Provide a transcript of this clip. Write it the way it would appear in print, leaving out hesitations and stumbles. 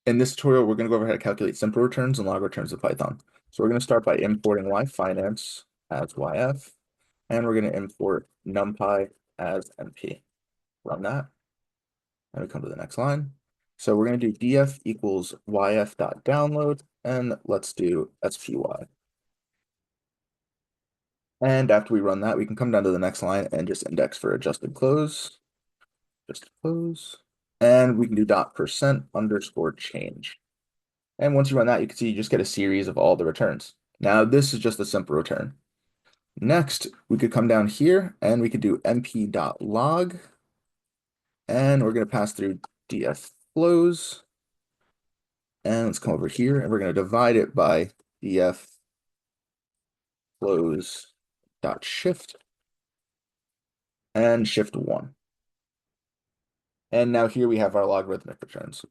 In this tutorial, we're going to go over how to calculate simple returns and log returns with Python. So we're going to start by importing YFinance as YF, and we're going to import NumPy as NP. Run that, and we come to the next line. So we're going to do df equals yf.download, and let's do spy. And after we run that, we can come down to the next line and just index for adjusted close, just close, and we can do %_change. And once you run that, you can see you just get a series of all the returns. Now, this is just a simple return. Next, we could come down here and we could do np.log, and we're going to pass through df flows. And let's come over here and we're going to divide it by df flows.shift and shift 1. And now here we have our logarithmic returns.